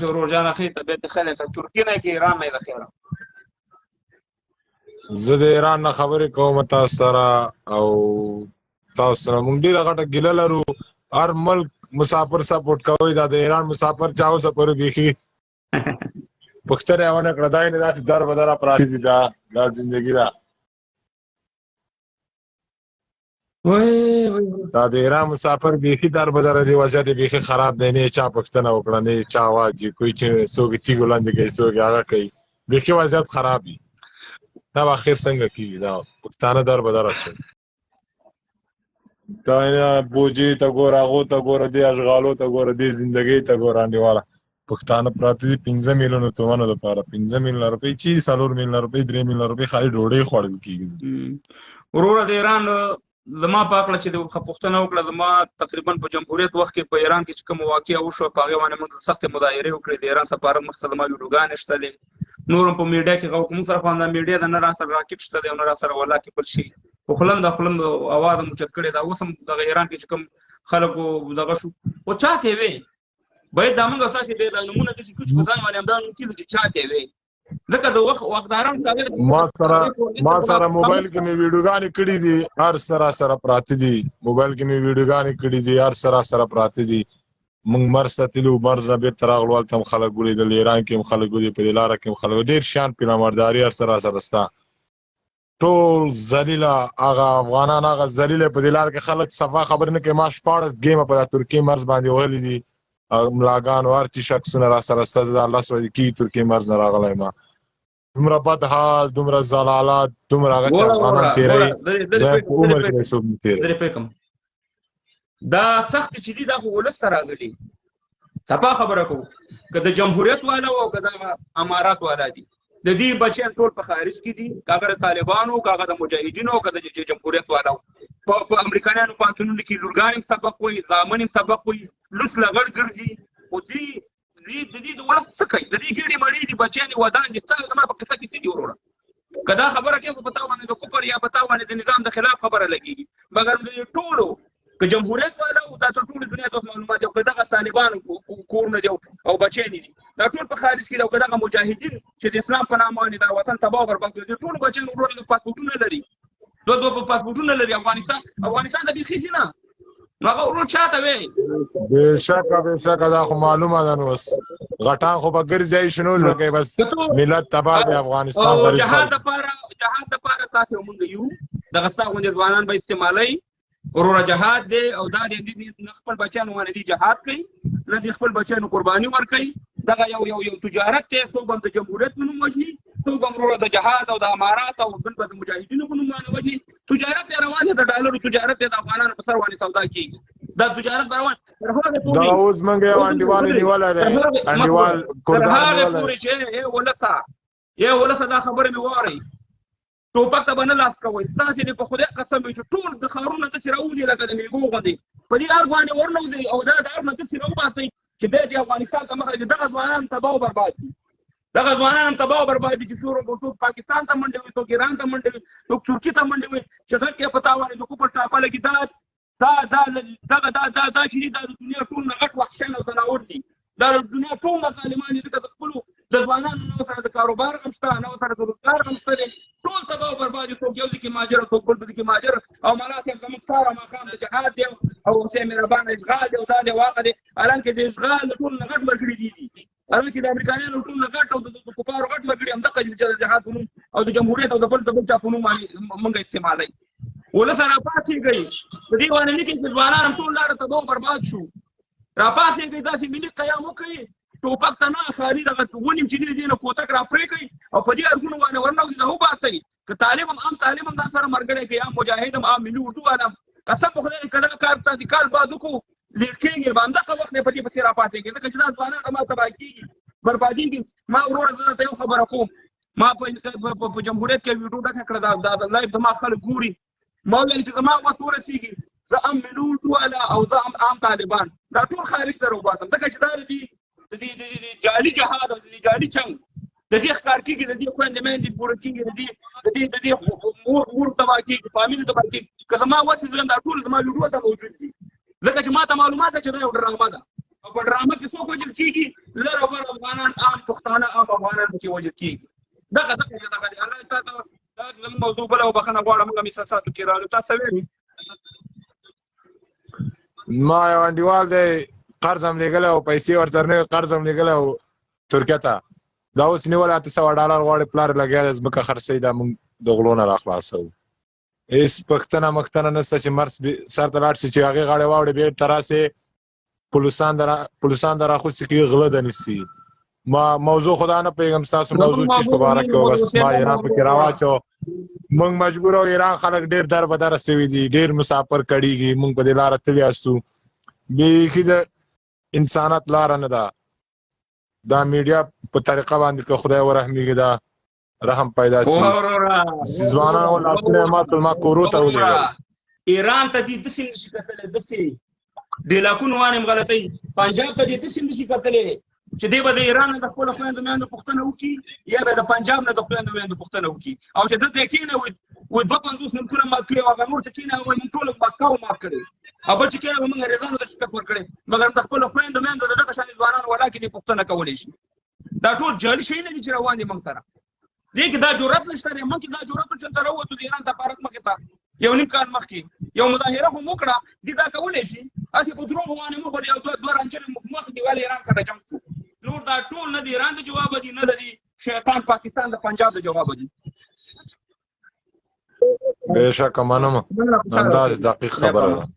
ورور اخي طبيعه خلک ترکیه نه کې ایران نه د خیره زه د ایران نه خبرې کوم تاسو سره او تاسو سره مونږ ډیره غټه ګیله لرو هر ملک مسافر سپورټ کوي دا د ایران مسافر چاو سفر بيخي پښتنه ونه کړه دا نه داسې در بدره پراتی دي دا ژوندۍ ده وای دا د ایران مسافر بيخي در بدره دی وضعیت بيخي خراب دی نه چا پښتنه وکړه نه چا واجی کوئی چې سوګتی ګلاند کوي سوګ هغه کوي بيخي وضعیت خراب دي دا اخر څنګه کیږي دا پښتانه در بدره شي دا نه بوجي ته ګور هغه ته ګور دی اشغالو ته ګور دی ژوندۍ ته ګور انډیواله پښتانه پراته دي 15 میلیون تومنو لپاره 15 میلیون روپۍ چې 4 میلیون روپۍ 3 میلیون روپۍ خالي ډوډۍ خوړل کیږي ورور د ایران زما په خپل چې د پښتنو وکړه زما تقریبا په جمهوریت وخت کې په ایران کې چې کوم واقعیا وشو په هغه باندې موږ سخت مظاهره وکړې د ایران سفارت مقصد ما ویډیوګان شته نور په میډیا کې غو کوم سره په میډیا د نه را سره راکټ شته دی نه را سره ولا کې بل شي په خلند اواز مچت کړي دا اوسم د ایران کې کوم خلکو دغه شو او چاته وي باید د موږ اساسي به د نمونه د څه ځان باندې امدان کیږي چې چاته وي ځکه د وقداران ما سره موبایل کې مې ویډیوګانې کړې دي هر سره پراته دي موبایل کې مې ویډیوګانې کړې دي هر سره پراته دي موږ مرستلو مرز نه به تراغلوال تم خلک ګولې د ایران کې خلک ګولې په لار کې خلک ډیر شان پیرامرداري هر سره ستا ټول ذلیله هغه افغانان هغه ذلیله په لار کې خلک صفه خبر نه کې ما شپارس گیم په ترکیه مرز باندې وهلې دي ملاګان ورتي شخصونه را سره ستاسو د الله سره کی ترکیه مرز نه راغلی ما دومره بد حال دومره زلالات دومره هغه چې افغانان تیری زه په عمر کې څوک نه تیری دا سخت چې دي دا خو ولس راغلي صفه خبره کوو که د جمهوریت والا او که د امارات والا دي د دې بچیان ټول په خارج کې دي کاغه طالبانو کاغه د مجاهدینو کاغه د جمهوریت والا په امریکایانو پانتونونو کې لورګانم سبق وي ځامنم سبق وي لوس لغړ ګرځي او دې د ولس څخه د دې ګړي مړې دي بچیان ودان دي تاسو ما په قصه کې سي وروړه کدا خبره کې پتا باندې د کوپر یا پتا باندې د نظام د خلاف خبره لګي مګر د ټولو که جمهوریت والا او د ټول دنیا ته معلومات او دغه طالبان کورونه دي او بچیان دي دا ټول په خارج کې او دغه مجاهدین چې د اسلام په نامه باندې دا وطن تباہ برباد کړي ټول بچیان ورور د پاسپورتونه لري دوه په پاسپورتونه لري افغانستان د بيخي نه هغه ورور چاته وي بشکه دا خو معلومه ده نو غټان خو به ګرځي شنو لکه بس ملت تباہ د افغانستان پر جهاد لپاره تاسو مونږ یو دغه تاسو د ځوانان به استعمالي ورور جهاد دی او دا د خپل بچانو باندې دی جهاد کوي نه د خپل بچانو قرباني ورکوي دغه یو تجارت ته څو بم د جمهوریت په نوم وځي څو بم ورور د جهاد او د امارات او بل د مجاهدینو په نوم باندې وځي تجارت روانه د ډالرو تجارت د افغانانو په سر باندې سودا کیږي دا تجارت روان دا اوس منګه انډیوال نیول دی انډیوال کردار پوری چې ولسه دا خبره مې واره ټوپک ته باندې لاس کوي تاسو په خدای قسم چې ټول د خارونه د سراودي لکه د میګو غوندي په دې ارغوانه ورنو دي او دا د ارمه د سراو باسي چې د افغانستان ته مخه دغه ځوانان تباہ او برباد دي دغه ځوانان تباہ او برباد دي چې ټول پاکستان ته منډي وي تو ایران ته منډي وي تو ترکیه ته منډي وي چې هغه کې پتا وایي د کوپر ټاپه لګي دا چې د دنیا ټول نغټ وحشان او تناور دي دا دنیا ټول ظالمان دي د خپل د ځوانانو نو سره د کاروبار غمشته نو سره د روزګار غمشته ټول تباہ او برباد دي تو یو دي کې ماجر او بل دي کې ماجر او مناسب د مختار مقام د جهاد دی او سه مهربان اشغال دی او دا دی واقع دی الان کې د اشغال ټول نغټ مرګړي دي الان کې د امریکایانو ټول نغټ او د کوپار غټ مرګړي هم د جهاد او د جمهوریت او د بل چا په نوم باندې منګه استعمالي ولسره پاتې گئی په دې باندې کې ځوانان ټول لاړه تباہ برباد شو را پاتې گئی داسې ملي قیام وکړي ټوپک ته نه خاري دغه ونیم چې دې نه کوتک را پرې کوي او په دې ارګونو باندې ورنو دي هو باسي که طالب هم طالب هم دا سره مرګړی کوي یا مجاهد هم ملي اردو عالم قسم په خدای کله کار تاسو کار بعد کو لیکيږي باندې وخت نه پټي بصیره پاتې کېږي چې دا ځوانان ما تباہ کیږي برباديږي ما ورور زه ته خبره کوم ما په جمهوریت کې ویډیو ډکه کړه دا لایف ته ما خلک ګوري ما ویل چې زما وسوره سیږي زه ام ملي اردو عالم او زه ام طالبان دا ټول خارج ته وباسم ځکه چې دا دي د جعلي جهاد او د جعلي جنگ د دې ښکار کېږي د دې خويندې مېندې پوره کېږي د دې مور تباہ کېږي فامیل تباہ کېږي که زما وسې زه دا ټول زما ویډیو ته موجود دي ځکه چې ما ته معلومات ده چې دا یو ډرامه ده او په ډرامه کې څوک وجل کیږي لر او بر افغانان عام پښتانه عام افغانان پکې وجل کیږي دغه الله تعالی دا زموږ موضوع بل او بخنه غواړم موږ میساساتو کې راغلو تاسو ویلي ما یو انډیوال دی قرض هم لېږلی او پیسې ورته نه قرض هم لېږلی او ترکیه ته دا اوس نیولی $800 غواړي پلار یې لګیا دی ځمکه خرڅوي دا موږ د غلو نه راخلاصوو هېڅ پوښتنه مښتنه نشته چې مرس سر ته لاړ شي چې هغې غاړې واوړې بېرته راسې پولیسان د راخوستې کېږي غله د نیسي ما موضوع خدا نه پوهېږم ستاسو موضوع چیز په باره کې بس ما ایران پکې راواچو موږ مجبور او ایران خلک ډېر در بدره سوي دي ډېر مسافر کړېږي موږ په دې لاره تللی یاستو بیخي د انسانیت لاره نه ده دا میډیا په طریقه باندې که خدای ورحمېږي دا رحم پیدا شي ځوانان ولاسونه ما کورو ته ولېږل ایران ته دې داسې نشي کتلی داسې د علاقونو وانم غلطۍ پنجاب ته دې داسې نشي کتلی چې دی به د ایران نه د خپلو خویندو میندو پوښتنه وکړي یا به د پنجاب نه د خویندو میندو پوښتنه وکړي او چې دلته یې کېنه وایي 250 نمکونه مات کړي او هغه نور چې کېنه وایي موږ ټول ماسکو مات کړي او بل چې کېنه به موږ انګریزانو ته سپک ورکړی مګر د خپلو خویندو میندو د دغه شانې ځوانان ولا کې دې پوښتنه کولی شي دا ټول جعلي شیونه دي چې روان دي موږ سره دې کې دا جرأت نشته دی موږ کې دا جرأت نشته چې راووتو د ایران سفارت مخې ته یو نیم کال مخکې یو مظاهره خو مو کړه دې دا کولی شي هسې په دروغو باندې موږ یو دوه رانجلې مخ دیوال ایران سره جمع شو نور دا ټول نه د ایران د جواب دي نه د شیطان پاکستان د پنجاب د جواب دي بېشکه منم همداسې دقیق خبره ده